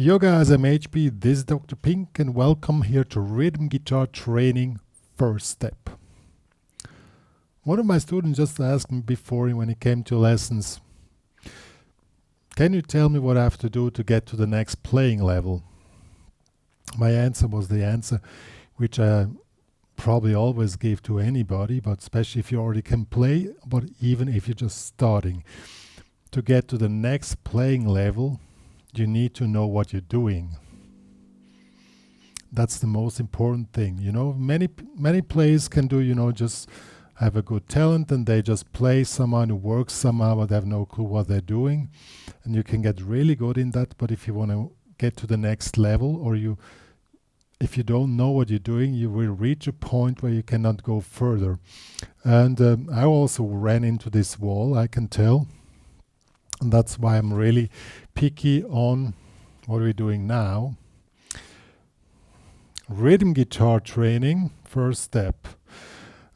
Yo guys, I'm HP, this is Dr. Pink, and welcome here to Rhythm Guitar Training First Step. One of my students just asked me before when he came to lessons, can you tell me what I have to do to get to the next playing level? My answer was the answer which I probably always give to anybody, but especially if you already can play, but even if you're just starting. To get to the next playing level, you need to know what you're doing. That's the most important thing. You know, many players can do, just have a good talent and they just play somehow and it works somehow, but they have no clue what they're doing. And you can get really good in that, but if you want to get to the next level, or if you don't know what you're doing, you will reach a point where you cannot go further. And I also ran into this wall, I can tell. And that's why I'm really picky on what we're doing now. Rhythm guitar training, first step.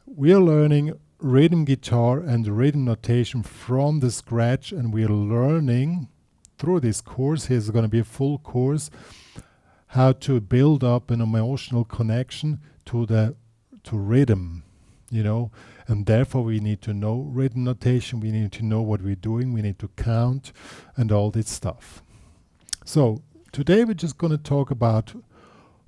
We are learning rhythm guitar and rhythm notation from the scratch, and we are learning through this course, here's going to be a full course, how to build up an emotional connection to rhythm, and therefore we need to know rhythm notation, we need to know what we're doing, we need to count and all this stuff. So today we're just going to talk about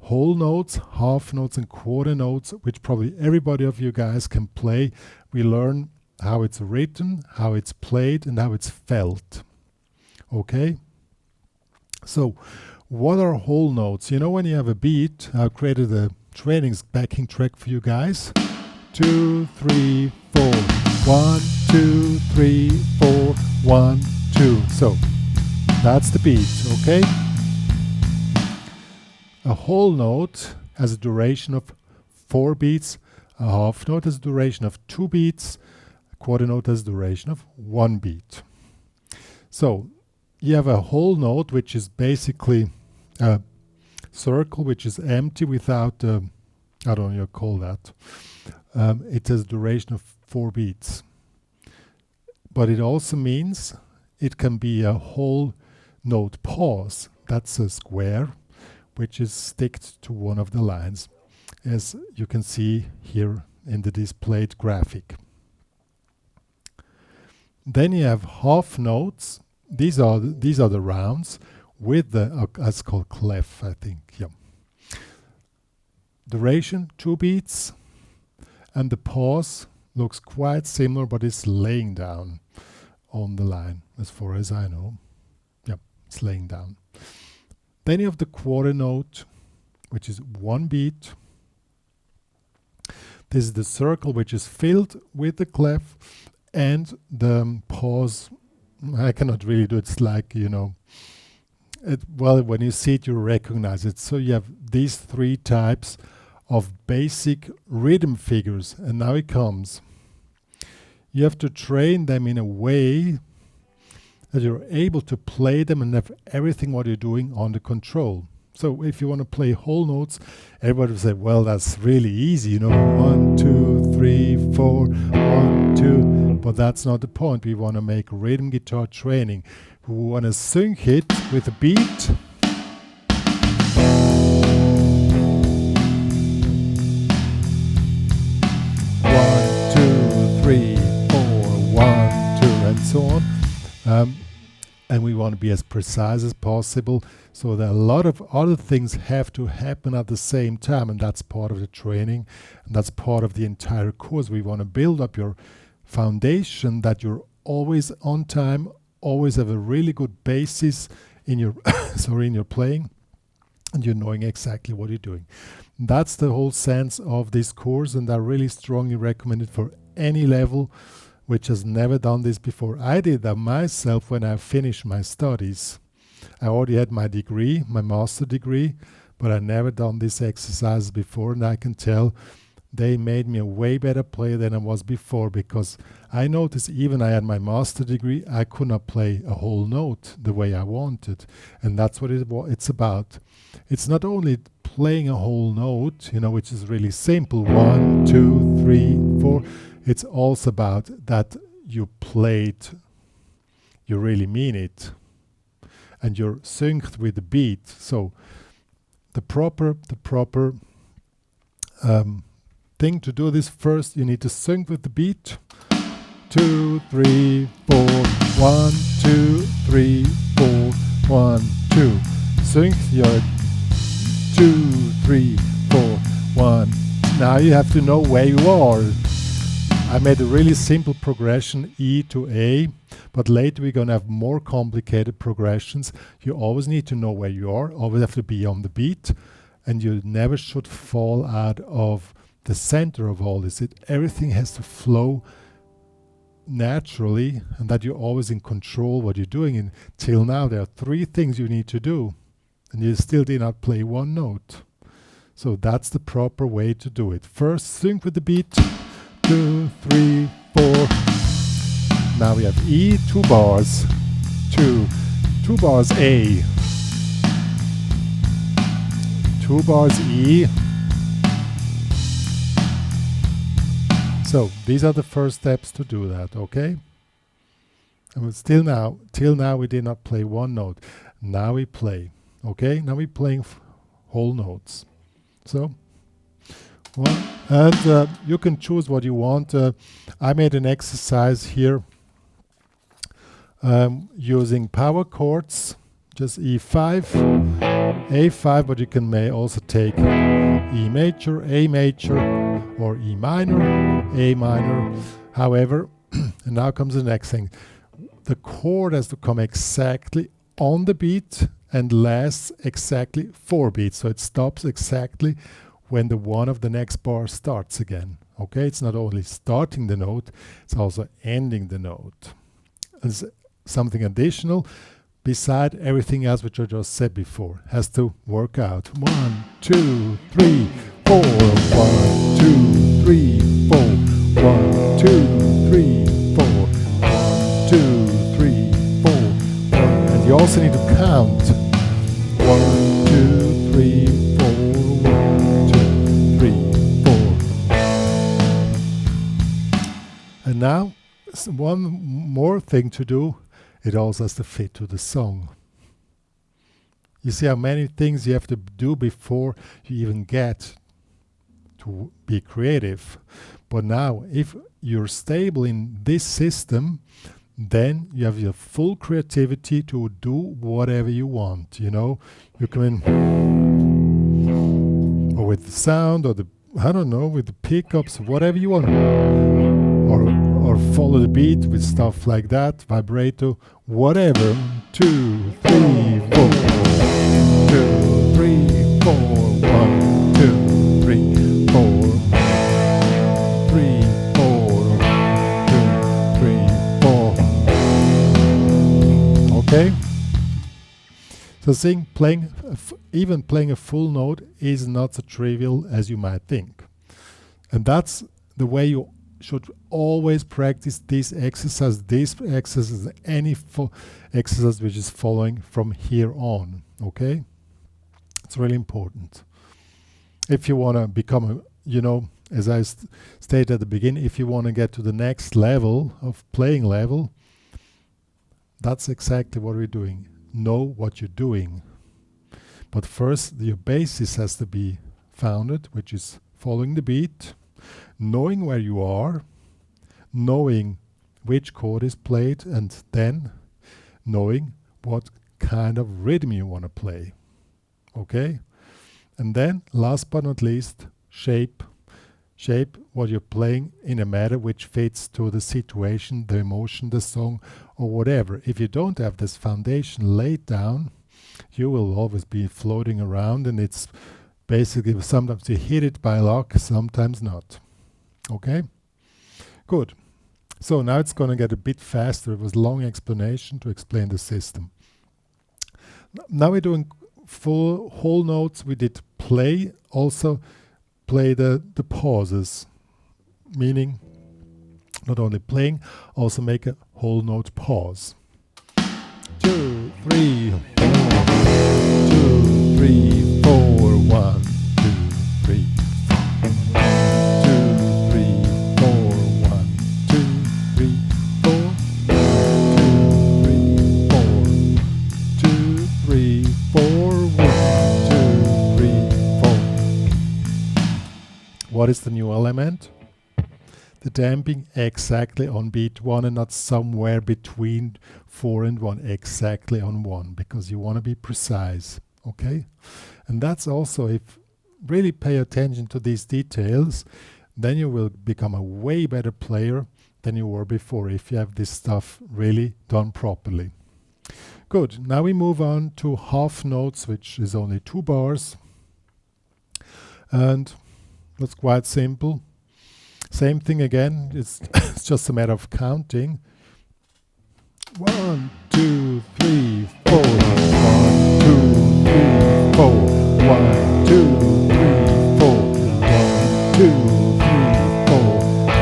whole notes, half notes and quarter notes, which probably everybody of you guys can play. We learn how it's written, how it's played, and how it's felt. Okay? So what are whole notes? When you have a beat, I've created a training backing track for you guys. 2, 3, 4. 1, 2, 3, 4. 1, 2. So that's the beat, okay? A whole note has a duration of 4 beats. A half note has a duration of 2 beats. A quarter note has a duration of 1 beat. So you have a whole note, which is basically a circle which is empty without, I don't know what you call that. It has a duration of 4 beats. But it also means it can be a whole note pause. That's a square which is sticked to one of the lines, as you can see here in the displayed graphic. Then you have half notes. These are the rounds with the that's called clef, I think. Yeah. Duration 2 beats, and the pause looks quite similar, but it's laying down on the line, as far as I know. Yeah, it's laying down. Then you have the quarter note, which is 1 beat. This is the circle which is filled with the clef, and the pause, I cannot really do it. It's like, well, when you see it, you recognize it. So you have these 3 types of basic rhythm figures, and now it comes. You have to train them in a way that you're able to play them and have everything what you're doing under control. So if you want to play whole notes, everybody will say, well, that's really easy, 1, 2, 3, 4, 1, 2. But that's not the point. We want to make rhythm guitar training. We want to sync it with a beat. And so on, and we want to be as precise as possible, so that a lot of other things have to happen at the same time, and that's part of the training, and that's part of the entire course. We want to build up your foundation, that you're always on time, always have a really good basis in your in your playing, and you're knowing exactly what you're doing. That's the whole sense of this course, and I really strongly recommend it for any level which has never done this before. I did that myself when I finished my studies. I already had my degree, my master degree, but I never done this exercise before, and I can tell they made me a way better player than I was before, because I noticed even I had my master degree, I could not play a whole note the way I wanted, and that's what it's about. It's not only playing a whole note, which is really simple, 1, 2, 3, 4. It's also about that you played, you really mean it. and you're synced with the beat. So the proper thing to do this, first you need to sync with the beat. 2, 3, 4, 1, 2, 3, 4, 1, 2. Sync your 2, 3, 4, 1. Now you have to know where you are. I made a really simple progression, E to A, but later we're going to have more complicated progressions. You always need to know where you are, always have to be on the beat, and you never should fall out of the center of all this. Everything has to flow naturally, and that you're always in control what you're doing. Until now there are 3 things you need to do, and you still did not play one note. So that's the proper way to do it. First sync with the beat. 2, 3, 4. Now we have E, 2 bars, 2 bars A, 2 bars E. So these are the first steps to do that, okay? And till now we did not play one note. Now we play, okay? Now we're playing whole notes. So, one, and you can choose what you want. I made an exercise here using power chords, just E5, A5, but you can also take E major, A major, or E minor, A minor. However, and now comes the next thing. The chord has to come exactly on the beat and lasts exactly 4 beats. So it stops exactly when the one of the next bar starts again. Okay, it's not only starting the note, it's also ending the note. As something additional, beside everything else which I just said before, has to work out. 1, 2, 3, 4. 1, 2, 3, 4. 1, 2, 3, 4. 1, 2, 3, 4. And you also need to count. 1, 2, 3, 4. 1, 2, 3, 4. And now, one more thing to do. It also has to fit to the song. You see how many things you have to do before you even get to be creative. But now, if you're stable in this system, then you have your full creativity to do whatever you want. You know, you can, or with the sound, or the, I don't know, with the pickups, whatever you want, or follow the beat with stuff like that, vibrato, whatever. 2, 3, 4. 2, 3, 4. 1, 2, 3, 4. 3, 4. 2, 3, 4. Okay? So even playing a full note is not so trivial as you might think. And that's the way you should always practice this exercise, any exercise which is following from here on, okay? It's really important. If you want to become, as I stated at the beginning, if you want to get to the next level of playing level, that's exactly what we're doing. Know what you're doing. But first, your basis has to be founded, which is following the beat, knowing where you are, knowing which chord is played, and then knowing what kind of rhythm you want to play. Okay? And then, last but not least, shape what you're playing in a manner which fits to the situation, the emotion, the song, or whatever. If you don't have this foundation laid down, you will always be floating around, and it's basically sometimes you hit it by luck, sometimes not. Okay? Good. So now it's going to get a bit faster. It was a long explanation to explain the system. Now we're doing full whole notes. We did play, also play the pauses, meaning not only playing, also make a whole note pause. 2, 3, 4. 2, 3, 4. 1, 2, 3. 2, 3, 4. 1, 2, 3, 4. 2, 3, 4. 2, what is the new element? The damping exactly on beat 1 and not somewhere between 4 and 1, exactly on 1, because you want to be precise, okay? And that's also, if really pay attention to these details, then you will become a way better player than you were before if you have this stuff really done properly. Good, now we move on to half notes, which is only 2 bars. And that's quite simple. Same thing again, it's, it's just a matter of counting. 1, 2, 3, 4. 1, 2, 3, 4. 1, 2, 3, 4. 1, 2, 3, 4.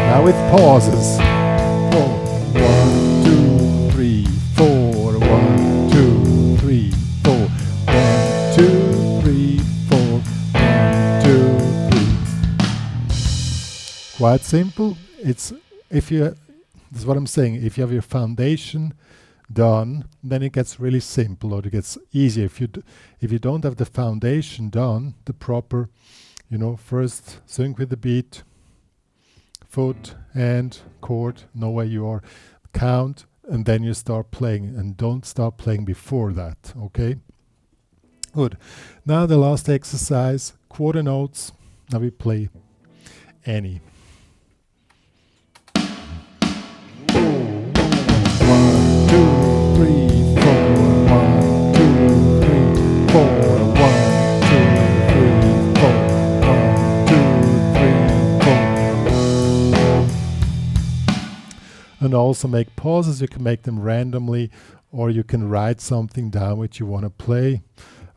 Now with pauses. 4. 1, 2, 3, 4. 1, 2, 3, 4. 1, 2, 3, 4. 1, 2, 3. Quite simple. It's if you, this is what I'm saying, if you have your foundation done, then it gets really simple, or it gets easier. If you don't have the foundation done, the proper, you know, first sync with the beat, foot, hand, chord, know where you are, count, and then you start playing, and don't start playing before that, okay? Good. Now the last exercise, quarter notes. Now we play any. 1, 2, 3, 4. 1, 2, 3, 4. 1, 2, 3, 4. 1, 2, 3, 4. And also make pauses. You can make them randomly, or you can write something down which you want to play.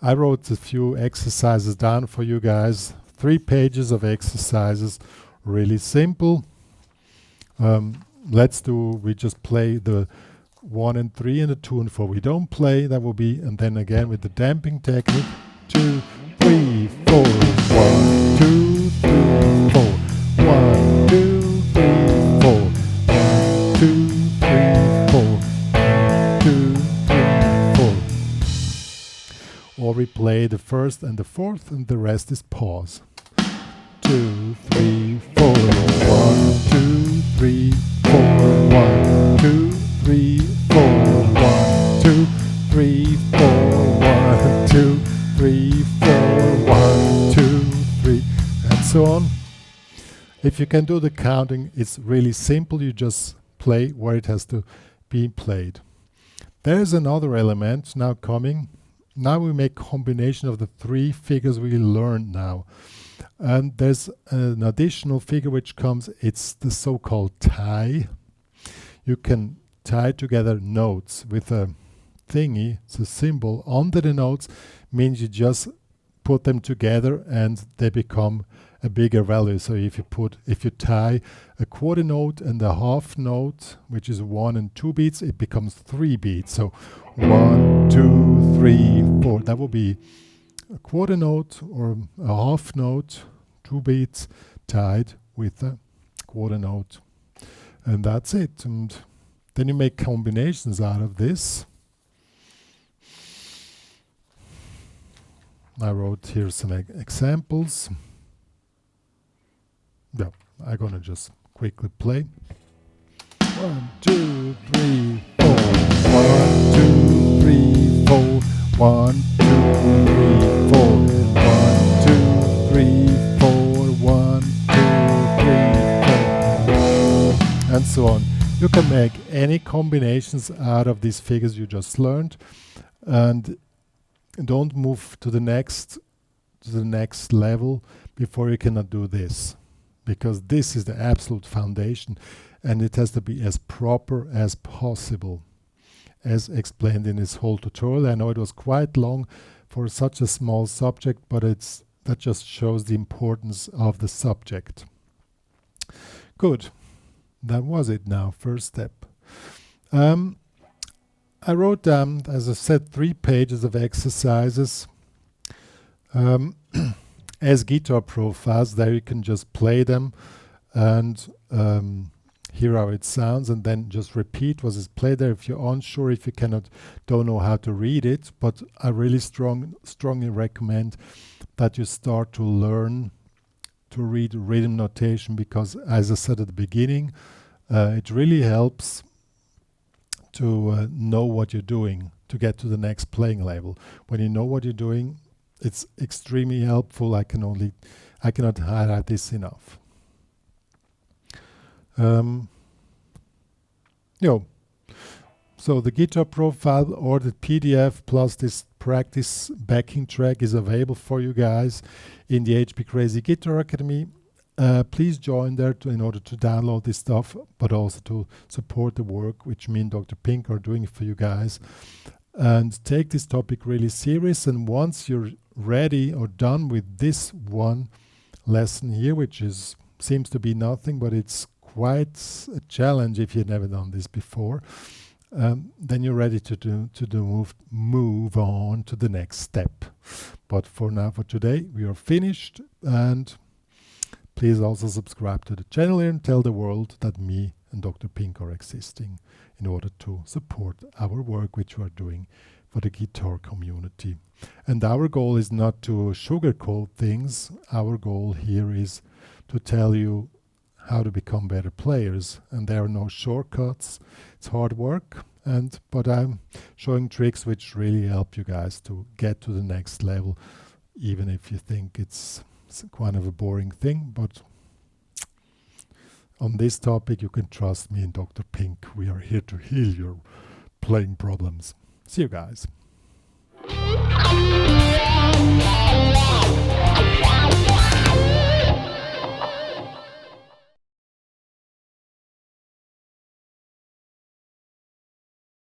I wrote a few exercises down for you guys. 3 pages of exercises, really simple. We just play the 1 and 3 and the 2 and 4. We don't play, that will be, and then again with the damping technique, 2, 3, 4. 1, 2, 3, 4. 1, 2, 3, 4. 1, 2, 3, 4. 1, 2, 3, 4. Or we play the first and the fourth, and the rest is pause. 2, 3, 4. 1, 2, 3, 4. 1, 2, 3, 4. 1, 2, 3, 4. 1, 2, 3, 4. 1, 2, 3, and so on. If you can do the counting, it's really simple. You just play where it has to be played. There's another element now coming. Now we make combination of the 3 figures we learned now. And there's an additional figure which comes, it's the so-called tie. You can tie together notes with a thingy, it's a symbol under the notes, means you just put them together and they become a bigger value. So if you tie a quarter note and a half note, which is 1 and 2 beats, it becomes 3 beats. So 1, 2, 3, 4. That will be a quarter note or a half note, 2 beats tied with a quarter note. And that's it. And then you make combinations out of this. I wrote here some examples. Yeah, I'm gonna just quickly play. 1, 2, 3, 4. 1, 2, 3, 4. 1, 2, 3, 4. 1, 2, 3, 4. 1, 2, 3, 4. And so on. You can make any combinations out of these figures you just learned, and don't move to the next level before you cannot do this, because this is the absolute foundation, and it has to be as proper as possible, as explained in this whole tutorial. I know it was quite long for such a small subject, but that just shows the importance of the subject. Good. That was it now, first step. I wrote down, as I said, 3 pages of exercises as guitar profiles. There you can just play them and hear how it sounds, and then just repeat what is played there if you're unsure, if you don't know how to read it. But I really strongly recommend that you start to learn to read rhythm notation, because as I said at the beginning, it really helps to know what you're doing to get to the next playing level. When you know what you're doing, it's extremely helpful. I cannot highlight this enough. So the guitar profile or the PDF plus this practice backing track is available for you guys in the HPCrazy Guitar Academy. Please join there in order to download this stuff, but also to support the work which me and Dr. Pink are doing for you guys. And take this topic really serious. And once you're ready or done with this one lesson here, which seems to be nothing, but it's quite a challenge if you've never done this before, then you're ready to move on to the next step. But for now, for today, we are finished. And please also subscribe to the channel here and tell the world that me and Dr. Pink are existing in order to support our work which we are doing for the guitar community. And our goal is not to sugarcoat things. Our goal here is to tell you how to become better players, and there are no shortcuts. It's hard work, but I'm showing tricks which really help you guys to get to the next level, even if you think it's kind of a boring thing. But on this topic, you can trust me and Dr. Pink. We are here to heal your playing problems. See you guys.